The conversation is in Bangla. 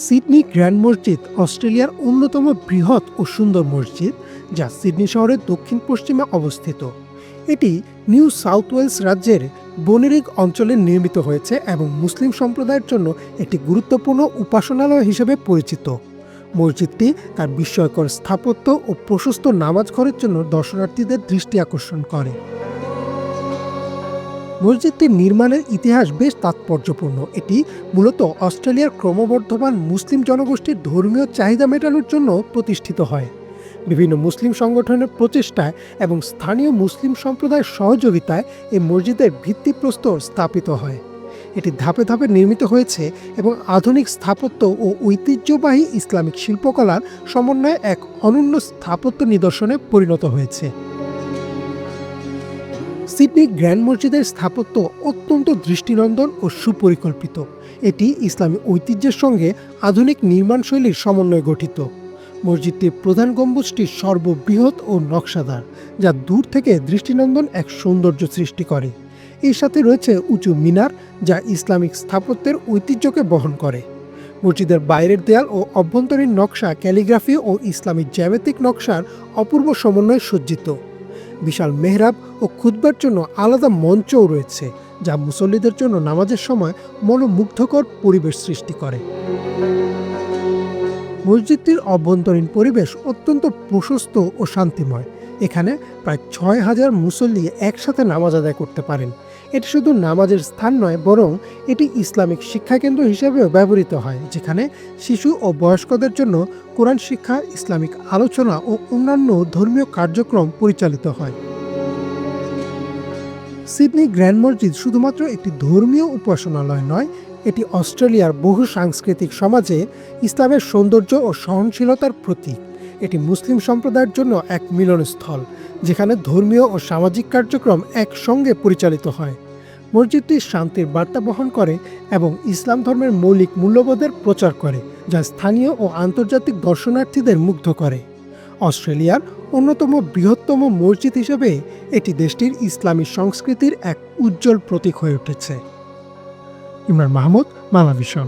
সিডনি গ্র্যান্ড মসজিদ অস্ট্রেলিয়ার অন্যতম বৃহৎ ও সুন্দর মসজিদ, যা সিডনি শহরের দক্ষিণ পশ্চিমে অবস্থিত। এটি নিউ সাউথ ওয়েলস রাজ্যের বনেরিগ অঞ্চলে নির্মিত হয়েছে এবং মুসলিম সম্প্রদায়ের জন্য একটি গুরুত্বপূর্ণ উপাসনালয় হিসেবে পরিচিত। মসজিদটি তার বিস্ময়কর স্থাপত্য ও প্রশস্ত নামাজ ঘরের জন্য দর্শনার্থীদের দৃষ্টি আকর্ষণ করে। মসজিদটির নির্মাণের ইতিহাস বেশ তাৎপর্যপূর্ণ। এটি মূলত অস্ট্রেলিয়ার ক্রমবর্ধমান মুসলিম জনগোষ্ঠীর ধর্মীয় চাহিদা মেটানোর জন্য প্রতিষ্ঠিত হয়। বিভিন্ন মুসলিম সংগঠনের প্রচেষ্টায় এবং স্থানীয় মুসলিম সম্প্রদায়ের সহযোগিতায় এই মসজিদের ভিত্তিপ্রস্তর স্থাপিত হয়। এটি ধাপে ধাপে নির্মিত হয়েছে এবং আধুনিক স্থাপত্য ও ঐতিহ্যবাহী ইসলামিক শিল্পকলার সমন্বয়ে এক অনন্য স্থাপত্য নিদর্শনে পরিণত হয়েছে। সিডনি গ্র্যান্ড মসজিদের স্থাপত্য অত্যন্ত দৃষ্টিনন্দন ও সুপরিকল্পিত। এটি ইসলামী ঐতিহ্যের সঙ্গে আধুনিক নির্মাণশৈলীর সমন্বয়ে গঠিত। মসজিদটির প্রধান গম্বুজটি সর্ববৃহৎ ও নকশাদার, যা দূর থেকে দৃষ্টিনন্দন এক সৌন্দর্য সৃষ্টি করে। এর সাথে রয়েছে উঁচু মিনার, যা ইসলামিক স্থাপত্যের ঐতিহ্যকে বহন করে। মসজিদের বাইরের দেয়াল ও অভ্যন্তরীণ নকশা ক্যালিগ্রাফি ও ইসলামিক জ্যামিতিক নকশার অপূর্ব সমন্বয়ে সজ্জিত। বিশাল মেহরাব ও খুতবার জন্য আলাদা মঞ্চও রয়েছে, যা মুসল্লিদের জন্য নামাজের সময় মনোমুগ্ধকর পরিবেশ সৃষ্টি করে। মসজিদটির অভ্যন্তরীণ পরিবেশ অত্যন্ত প্রশস্ত ও শান্তিময়। এখানে প্রায় ৬,০০০ মুসল্লি একসাথে নামাজ আদায় করতে পারেন। এটি শুধু নামাজের স্থান নয়, বরং এটি ইসলামিক শিক্ষাকেন্দ্র হিসেবেও ব্যবহৃত হয়, যেখানে শিশু ও বয়স্কদের জন্য কোরআন শিক্ষা, ইসলামিক আলোচনা ও অন্যান্য ধর্মীয় কার্যক্রম পরিচালিত হয়। সিডনি গ্র্যান্ড মসজিদ শুধুমাত্র একটি ধর্মীয় উপাসনালয় নয়, এটি অস্ট্রেলিয়ার বহু সাংস্কৃতিক সমাজে ইসলামের সৌন্দর্য ও সহনশীলতার প্রতীক। এটি মুসলিম সম্প্রদায়ের জন্য এক মিলনস্থল, যেখানে ধর্মীয় ও সামাজিক কার্যক্রম একসঙ্গে পরিচালিত হয়। মসজিদটি শান্তির বার্তা বহন করে এবং ইসলাম ধর্মের মৌলিক মূল্যবোধের প্রচার করে, যা স্থানীয় ও আন্তর্জাতিক দর্শনার্থীদের মুগ্ধ করে। অস্ট্রেলিয়ার অন্যতম বৃহত্তম মসজিদ হিসেবে এটি দেশটির ইসলামী সংস্কৃতির এক উজ্জ্বল প্রতীক হয়ে উঠেছে। ইমরান মাহমুদ, বাংলাভিশন।